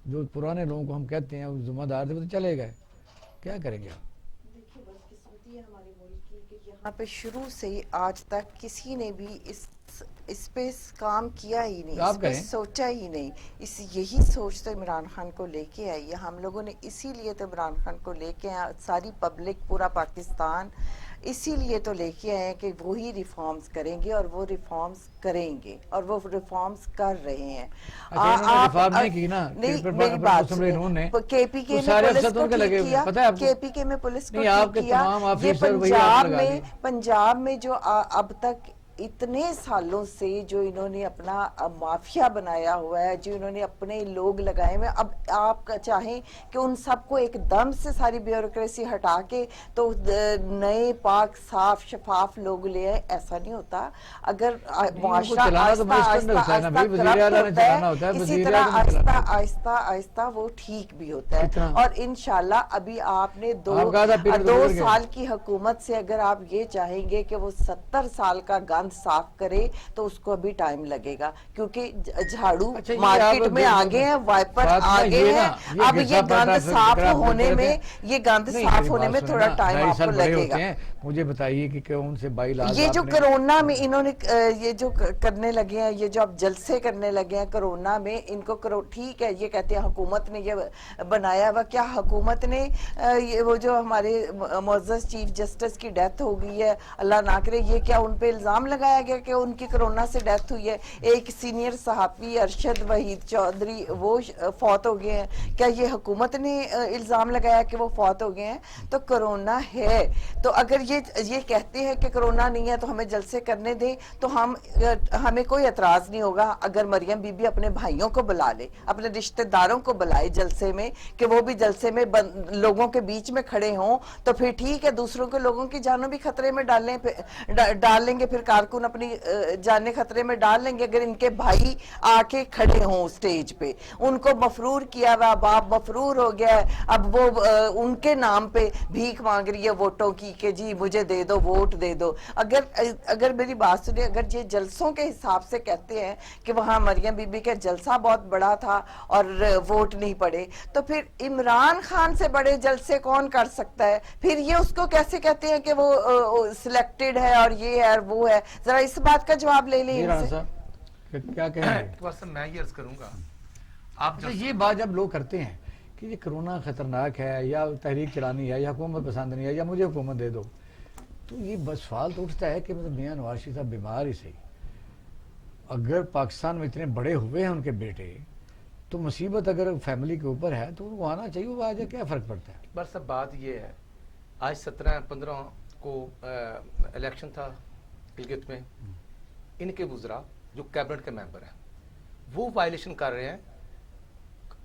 جو پرانے لوگوں کو ہم کہتے ہیں وہ ذمہ دار تھے وہ تو چلے گئے، کیا کریں گے آپ؟ دیکھیے بدقسمتی ہے ہمارے ملک کی کہ یہاں پہ شروع سے ہی آج تک کسی نے بھی اس پہ کام کیا ہی نہیں، آپ اس پہ کہیں سوچا ہی نہیں. یہی سوچ تو عمران خان کو لے کے آئی ہے. ہم لوگوں نے اسی لیے تو عمران خان کو لے کے آئے، ساری پبلک، پورا پاکستان اسی لیے تو لے کے آئے ہیں کہ وہی ریفارمز کریں گے اور وہ ریفارمز کریں گے اور وہ ریفارمز کر رہے ہیں. اچھا انہوں نے ریفارم نہیں کی نا، نہیں، میری بات سنیں. کے پی کے میں پولیس کو ٹھیک کیا، کے پی کے میں پولیس کو ٹھیک کیا. یہ پنجاب میں جو اب تک اتنے سالوں سے جو انہوں نے اپنا مافیا بنایا ہوا ہے، جو انہوں نے اپنے لوگ لگائے ہوئے، اب آپ چاہیں کہ ان سب کو ایک دم سے ساری بیوروکریسی ہٹا کے تو نئے پاک صاف شفاف لوگ لے آئے، ایسا نہیں ہوتا. اگر معاشرہ آہستہ آہستہ کرپٹ ہوتا ہے، اسی طرح آہستہ آہستہ آہستہ وہ ٹھیک بھی ہوتا ہے. اور انشاءاللہ ابھی آپ نے 2 سال کی حکومت سے اگر آپ یہ چاہیں گے کہ وہ 70 سال کا گند صاف کرے تو اس کو ابھی ٹائم لگے گا، کیونکہ جھاڑو مارکیٹ میں آگے ہیں، وائپر آگے ہیں. اب یہ گند صاف ہونے میں تھوڑا ٹائم آپ کو لگے گا. مجھے بتائیے کہ کون سے بائی لاز یہ جو کرونا میں انہوں نے یہ جو کرنے لگے ہیں، یہ جو اب جلسے کرنے لگے ہیں کرونا میں، ان کو ٹھیک ہے، یہ کہتے ہیں حکومت نے یہ بنایا ہوا. کیا حکومت نے وہ جو ہمارے معزز چیف جسٹس کی ڈیتھ ہو گئی ہے، اللہ نہ کرے، یہ کیا ان پہ الزام لگایا گیا کہ ان کی کرونا سے ڈیتھ ہوئی ہے؟ ایک سینئر صحافی ارشد وحید چودھری وہ فوت ہو گئے ہیں. کیا یہ حکومت نے الزام لگایا کہ وہ فوت ہو گئے ہیں؟ تو کرونا ہے. تو اگر یہ کہتے ہیں کہ کرونا نہیں ہے تو ہمیں جلسے کرنے دیں، تو ہمیں کوئی اعتراض نہیں ہوگا اگر مریم بی بی اپنے بھائیوں کو بلا لے، اپنے رشتہ داروں کو بلائے جلسے میں، کہ وہ بھی جلسے میں لوگوں کے بیچ میں کھڑے ہوں. تو پھر ٹھیک ہے، دوسروں کے لوگوں کی جانوں بھی خطرے میں ڈال لیں گے، پھر کارکن اپنی جانیں خطرے میں ڈال لیں گے اگر ان کے بھائی آ کے کھڑے ہوں اسٹیج پہ. ان کو مفرور کیا ہوا، باپ مفرور ہو گیا ہے، اب وہ ان کے نام پہ بھیک مانگ رہی ہے ووٹوں کی کہ جی مجھے دے دو، ووٹ دے دو. اگر میری بات سنیں، اگر یہ جلسوں کے حساب سے کہتے ہیں کہ وہاں مریم بی بی کا جلسہ بہت بڑا تھا اور ووٹ نہیں پڑے، تو پھر عمران خان سے بڑے جلسے کون کر سکتا ہے؟ پھر یہ اس کو کیسے کہتے ہیں کہ وہ سلیکٹڈ ہے اور یہ ہے اور وہ ہے؟ ذرا اس بات کا جواب لے لیں ان سے. کیا کہیں گے؟ میں یہ عرض کروں گا، آپ یہ بات جب لوگ کرتے ہیں کہ یہ کرونا خطرناک ہے یا تحریک چلانی ہے یا حکومت پسند نہیں ہے یا مجھے حکومت دے دو، تو یہ بس سوال تو اٹھتا ہے کہ مطلب میاں نواز شریف صاحب بیمار ہی صحیح، اگر پاکستان میں اتنے بڑے ہوئے ہیں ان کے بیٹے، تو مصیبت اگر فیملی کے اوپر ہے تو وہ آنا چاہیے. وہ آج کیا فرق پڑتا ہے؟ بس اب بات یہ ہے، آج 17-15 کو الیکشن تھا گلگت میں، ان کے وزراء جو کیبنٹ کے ممبر ہیں وہ وائلیشن کر رہے ہیں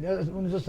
19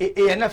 ANF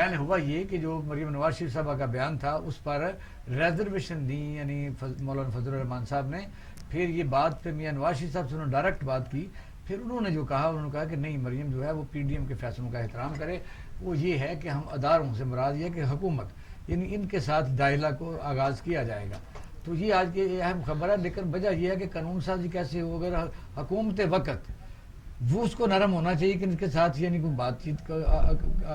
پہلے ہوا یہ کہ جو مریم نواز شریف صاحبہ کا بیان تھا اس پر ریزرویشن دی، یعنی مولانا فضل الرحمان صاحب نے. پھر یہ بات پہ میاں نواز شریف صاحب سے انہوں نے ڈائریکٹ بات کی. پھر انہوں نے جو کہا، انہوں نے کہا کہ نہیں، مریم جو ہے وہ پی ڈی ایم کے فیصلوں کا احترام کرے. وہ یہ ہے کہ ہم اداروں سے مراد یہ کہ حکومت، یعنی ان کے ساتھ ڈائلاگ کو آغاز کیا جائے گا. تو یہ آج کی اہم خبر ہے. لیکن وجہ یہ ہے کہ قانون سازی کیسے ہو، اگر حکومت وقت وہ اس کو نرم ہونا چاہیے کہ ان کے ساتھ یعنی کوئی بات چیت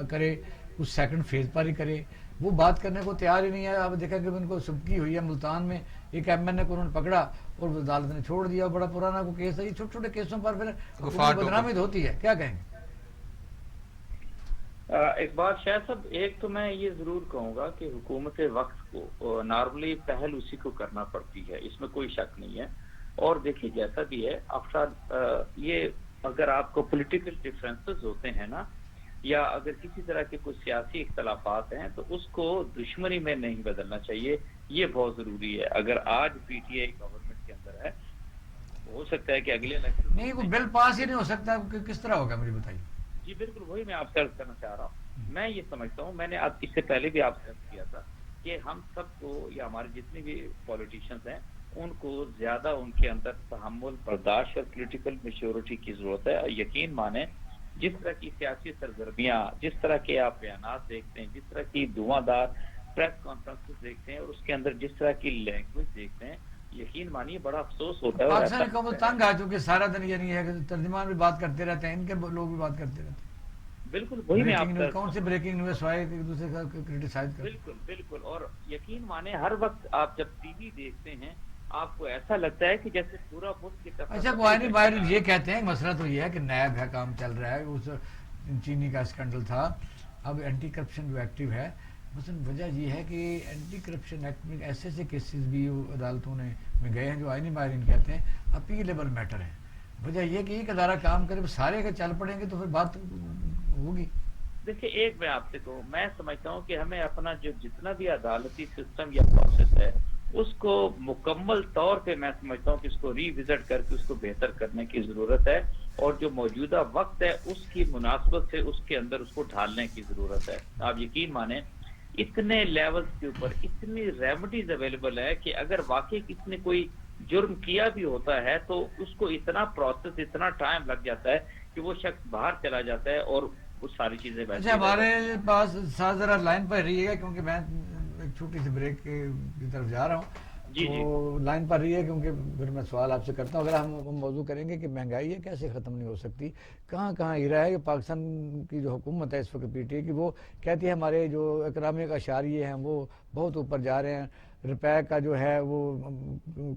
کرے، کچھ سیکنڈ فیز پر ہی کرے. وہ بات کرنے کو تیار ہی نہیں ہے. اب دیکھا کہ ان کو سبکی ہوئی ہے ملتان میں، ایک ایم این اے کو انہوں نے پکڑا اور عدالت نے چھوڑ دیا. بڑا پرانا کو کیس ہے. یہ چھوٹے چھوٹے کیسوں پر پھر حکومت بدنامی ہوتی ہے. کیا کہیں گے؟ اقبال شاہ صاحب، ایک تو میں یہ ضرور کہوں گا کہ حکومت وقت کو نارملی پہل اسی کو کرنا پڑتی ہے، اس میں کوئی شک نہیں ہے. اور دیکھیے جیسا بھی ہے افسر، یہ اگر آپ کو پولیٹیکل ڈفرینسز ہوتے ہیں نا، یا اگر کسی طرح کے کوئی سیاسی اختلافات ہیں تو اس کو دشمنی میں نہیں بدلنا چاہیے. یہ بہت ضروری ہے. اگر آج پی ٹی آئی گورنمنٹ کے اندر ہے، ہو سکتا ہے کہ اگلے الیکشن نہیں، کوئی بل پاس ہی نہیں ہو سکتا. کس طرح ہوگا مجھے بتائیے. جی بالکل، وہی میں آپ سے عرض کرنا چاہ رہا ہوں. میں یہ سمجھتا ہوں، میں نے اس سے پہلے بھی آپ سے عرض کیا تھا کہ ہم سب کو، یا ہمارے جتنے بھی پولیٹیشینز ہیں، ان کو زیادہ ان کے اندر تحمل، برداشت اور پولیٹیکل میچورٹی کی ضرورت ہے. یقین مانیں، جس طرح کی سیاسی سرگرمیاں، جس طرح کے آپ بیانات دیکھتے ہیں، جس طرح کی دھواں دار پریس کانفرنسز دیکھتے ہیں، اور اس کے اندر جس طرح کی لینگویج دیکھتے ہیں، یقین مانیے بڑا افسوس ہوتا ہے. اور ایسا پاکستانی قوم تنگ آ چکے سارا دن، یعنی ہے کہ ترجمان بھی بات کرتے رہتے ہیں، ان کے لوگ بھی بات کرتے رہتے ہیں. بالکل وہی میں آپ بریکنگ سے نیوز، کون سے بریکنگ نیوز سوائے ایک دوسرے کا کرٹیسائز کرتے ہیں. بالکل بالکل. اور یقین مانیں، ہر وقت آپ جب ٹی وی دیکھتے ہیں، آپ کو ایسا لگتا ہے کہ جیسے پورا ملک کی طرف. اچھا، قوائنی باہر یہ کہتے ہیں مسئلہ تو یہ ہے کہ نیب ہے، کام چل رہا ہے. اس چینی کا اسکینڈل تھا. اب اینٹی کرپشن جو ایکٹیو ہے، مثلا وجہ یہ ہے کہ اینٹی کرپشن ایکٹ میں ایسے کیسز بھی عدالتوں میں گئے ہیں جو آئینی ماہرین کہتے ہیں اپیلیبل میٹر ہے. وجہ یہ کہ ایک ادارہ کام کرے، سارے اگر چل پڑیں گے تو پھر بات ہوگی. دیکھیے، ایک میں آپ سے کہوں، میں سمجھتا ہوں کہ ہمیں اپنا جو جتنا بھی عدالتی سسٹم یا پروسیس ہے، اس کو مکمل طور پہ میں سمجھتا ہوں کہ اس کو ری وزٹ کر کے اس کو بہتر کرنے کی ضرورت ہے. اور جو موجودہ وقت ہے اس کی مناسبت سے اس کے اندر اس کو ڈھالنے کی ضرورت ہے. آپ یقین مانیں، اتنے لیولز کے اوپر اتنی ریمیڈیز اویلیبل ہے کہ اگر واقعی کسی نے کوئی جرم کیا بھی ہوتا ہے تو اس کو اتنا پروسیس، اتنا ٹائم لگ جاتا ہے کہ وہ شخص باہر چلا جاتا ہے اور وہ ساری چیزیں اچھا، ویسے ہمارے پاس ساتھ ذرا لائن پر رہیے گا کیونکہ میں ایک چھوٹی سی بریک کی طرف جا رہا ہوں. جی جی تو لائن پر رہیے کیونکہ پھر میں سوال آپ سے کرتا ہوں. اگر ہم موضوع کریں گے کہ مہنگائی ہے کیسے ختم نہیں ہو سکتی، کہاں کہاں ہی رہا ہے کہ پاکستان کی جو حکومت ہے اس وقت پی ٹی آئی کی، وہ کہتی ہے ہمارے جو اکنامک اشاریے ہیں وہ بہت اوپر جا رہے ہیں. روپے کا جو ہے وہ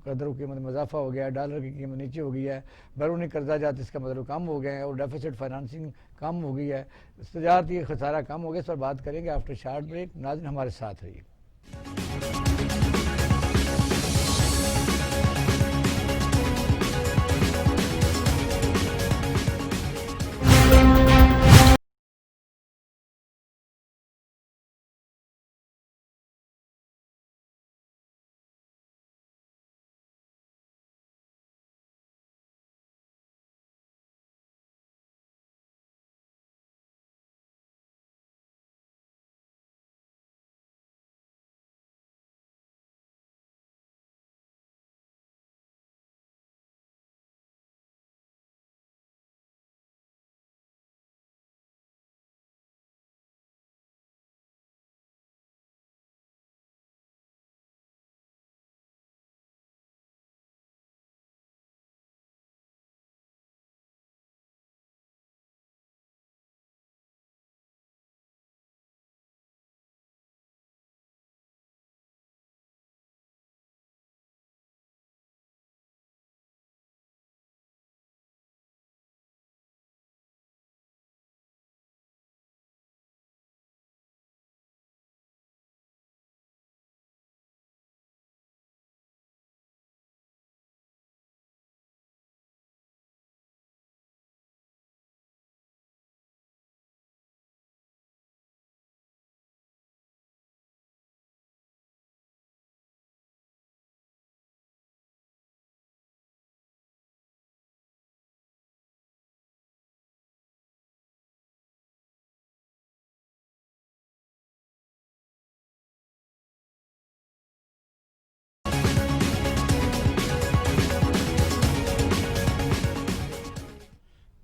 قدر و قیمت میں اضافہ ہو گیا ہے، ڈالر کی قیمت نیچے ہو گئی ہے، بیرونی قرضہ جات اس کا مطلب کم ہو گئے ہیں، اور ڈیفیسٹ فائنانسنگ کم ہو گئی ہے، تجارتی خسارہ کم ہو گیا. اس پر بات کریں گے آفٹر شارٹ بریک. ناظرین ہمارے ساتھ رہیے.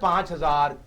5,000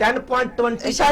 10.20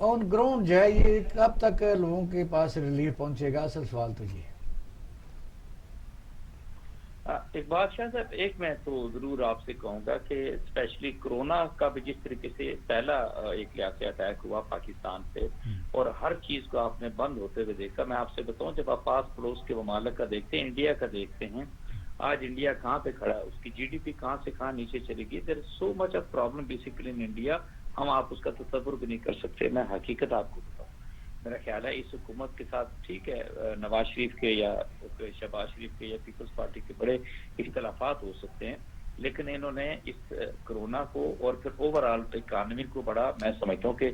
آن گراؤنڈ جو ہے یہ کب تک لوگوں کے پاس ریلیف پہنچے گا؟ اصل سوال تو یہ ہے. اقبال شاہ صاحب، ایک میں تو ضرور آپ سے کہوں گا کہ اسپیشلی کرونا کا بھی جس طریقے سے پہلا ایک لحاظ سے اٹیک ہوا پاکستان پہ اور ہر چیز کو آپ نے بند ہوتے ہوئے دیکھا. میں آپ سے بتاؤں، جب آپ پاس پڑوس کے ممالک کا دیکھتے ہیں، انڈیا کا دیکھتے ہیں، آج انڈیا کہاں پہ کھڑا ہے، اس کی جی ڈی پی کہاں سے کہاں نیچے چلے گی. There is so much of problem basically in India, ہم آپ اس کا تصور بھی نہیں کر سکتے. میں حقیقت آپ کو بتاؤں، میرا خیال ہے اس حکومت کے ساتھ ٹھیک ہے نواز شریف کے یا شہباز شریف کے یا پیپلز پارٹی کے بڑے اختلافات ہو سکتے ہیں، لیکن انہوں نے اس کرونا کو اور پھر اوور آل اکانومی کو بڑا، میں سمجھتا ہوں کہ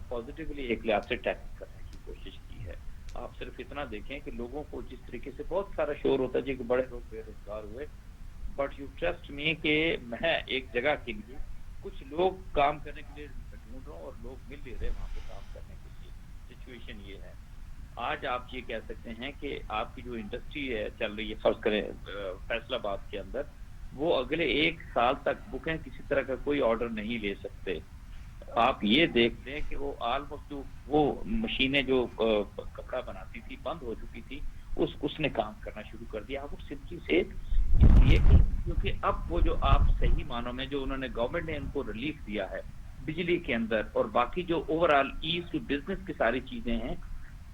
پازیٹیولی ایک لحاظ سے ٹیکل کرنے کی کوشش کی ہے. آپ صرف اتنا دیکھیں کہ لوگوں کو جس طریقے سے بہت سارا شور ہوتا ہے جی کہ بڑے لوگ بے روزگار ہوئے، بٹ یو ٹرسٹ می کہ میں ایک جگہ کے لیے کچھ لوگ کام کرنے کے لیے ڈھونڈ رہا ہوں اور لوگ مل نہیں رہے وہاں پہ کام کرنے کے لیے. سچویشن یہ ہے. آج آپ یہ کہہ سکتے ہیں کہ آپ کی جو انڈسٹری ہے چل رہی ہے، فرض کریں فیصل آباد کے اندر، وہ اگلے 1 سال تک بکیں کسی طرح کا کوئی آرڈر نہیں لے سکتے. آپ یہ دیکھ لیں کہ وہ آلموسٹ جو وہ مشینیں جو کپڑا بناتی تھی بند ہو چکی تھی، اس نے کام کرنا شروع کر دیا. وہ سمپلی سے اس لیے کیونکہ اب وہ جو آپ صحیح معنوں میں جو انہوں نے گورنمنٹ نے ان کو ریلیف دیا ہے بجلی کے اندر اور باقی جو overall as to business کی ساری چیزیں ہیں،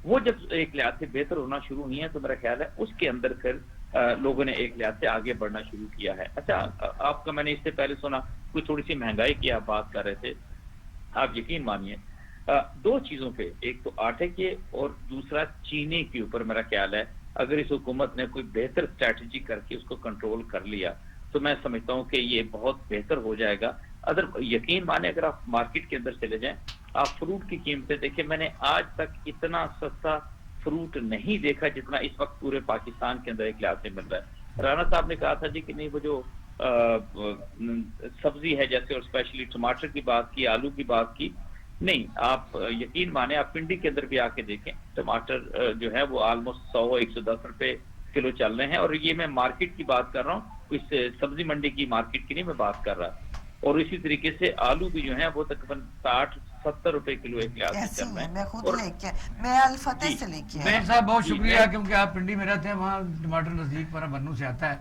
وہ جب ایک لحاظ سے بہتر ہونا شروع ہوئی ہیں تو میرا خیال ہے اس کے اندر پھر لوگوں نے ایک لحاظ سے آگے بڑھنا شروع کیا ہے. اچھا، آپ کا میں نے اس سے پہلے سنا کوئی تھوڑی سی مہنگائی کی آپ بات کر رہے تھے. آپ یقین مانیے 2 چیزوں پہ، ایک تو آٹے کے اور دوسرا چینی کے اوپر میرا خیال ہے اگر اس حکومت نے کوئی بہتر اسٹریٹجی کر کے اس کو کنٹرول کر لیا تو میں سمجھتا ہوں کہ یہ بہت بہتر ہو جائے گا. یقین مانے اگر آپ مارکیٹ کے اندر چلے جائیں، آپ فروٹ کی قیمتیں دیکھیں، میں نے آج تک اتنا سستا فروٹ نہیں دیکھا جتنا اس وقت پورے پاکستان کے اندر ایک لحاظ سے مل رہا ہے. رانا صاحب نے کہا تھا جی کہ نہیں وہ جو سبزی ہے جیسے اور اسپیشلی ٹماٹر کی بات کی، آلو کی بات کی، نہیں آپ یقین مانے آپ پنڈی کے اندر بھی آ کے دیکھیں ٹماٹر جو ہے وہ آلموسٹ 100-110 روپے کلو چل رہے ہیں. اور یہ میں مارکیٹ کی بات کر رہا ہوں، اس سبزی منڈی کی مارکیٹ کی نہیں میں بات کر رہا. اور اسی طریقے سے آلو بھی جو ہیں وہ تقریباً 60-70 روپے کلو ایک لحاظ سے چل رہے ہیں. میں خود لے کے میں الفتح سے لے کے بین صاحب بہت شکریہ، کیونکہ آپ پنڈی میں رہتے ہیں، وہاں ٹماٹر نزدیک پر بنو سے آتا ہے.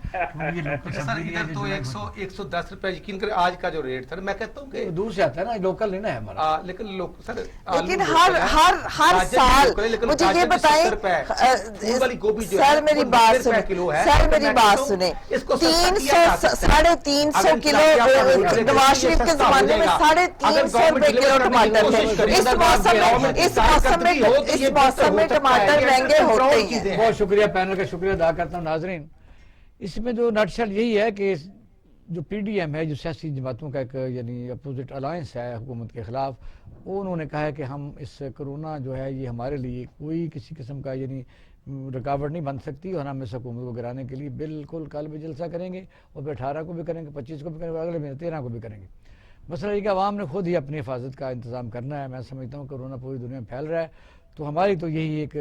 یہ لوکل سبزی ادھر تو 110 روپے یقین کریں آج کا جو ریٹ تھا میں کہتا ہوں کہ دور سے آتا ہے نا، لوکل نہیں نا ہے ہمارا. لیکن لیکن ہر سال مجھے یہ بتائیں سر میری بات سنیں 350 کلو نواز شریف کے زمانے میں 350 روپے کلو ٹماٹر ہے. اس موسم میں ٹماٹر مہنگے ہوتے ہیں. بہت شکریہ، پینل کا شکریہ ادا کرتا ہوں. ناظرین، اس میں جو نٹشل یہی ہے کہ جو پی ڈی ایم ہے، جو سیاسی جماعتوں کا ایک یعنی اپوزٹ الائنس ہے حکومت کے خلاف، انہوں نے کہا ہے کہ ہم اس کرونا جو ہے یہ ہمارے لیے کوئی کسی قسم کا یعنی رکاوٹ نہیں بن سکتی، اور ہم اس حکومت کو گرانے کے لیے بالکل کل بھی جلسہ کریں گے اور پھر 18 کو بھی کریں گے، 25 کو بھی کریں گے، اگلے مہینے 13 کو بھی کریں گے. مسئلہ یہ کہ عوام نے خود ہی اپنی حفاظت کا انتظام کرنا ہے. میں سمجھتا ہوں کرونا پوری دنیا میں پھیل رہا ہے، تو ہماری تو یہی ایک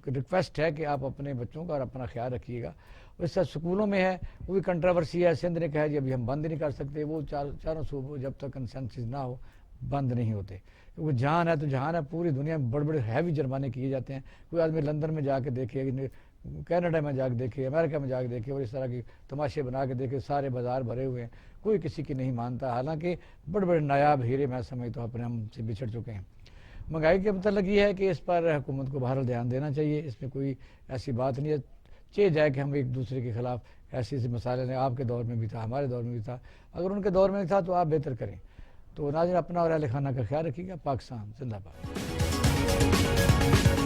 ریکویسٹ ہے کہ آپ اپنے بچوں کا اور اپنا خیال رکھیے گا. اس سے سکولوں میں ہے وہ بھی کنٹراورسی ہے. سندھ نے کہا جی ابھی ہم بند نہیں کر سکتے، وہ چاروں صوبوں جب تک کنسنسس نہ ہو بند نہیں ہوتے، کیونکہ جہان ہے تو جہان ہے. پوری دنیا میں بڑے بڑے ہیوی جرمانے کیے جاتے ہیں. کوئی آدمی لندن میں جا کے دیکھے، کینیڈا میں جا کے دیکھے، امریکہ میں جا کے دیکھے، اور اس طرح کی تماشے بنا کے دیکھے، سارے بازار بھرے ہوئے ہیں، کوئی کسی کی نہیں مانتا. حالانکہ بڑے بڑے نایاب ہیرے میں سمجھتا ہوں اپنے ہم سے بچھڑ چکے ہیں. مہنگائی کے متعلق یہ ہے کہ اس پر حکومت کو بہرحال دھیان دینا چاہیے. اس میں کوئی ایسی بات نہیں ہے چاہے جائے کہ ہم ایک دوسرے کے خلاف ایسے مسائل ہیں. آپ کے دور میں بھی تھا، ہمارے دور میں بھی تھا، اگر ان کے دور میں بھی تھا تو آپ بہتر کریں. تو ناظرین اپنا اور اہل خانہ کا خیال رکھیے گا. پاکستان زندہ باد.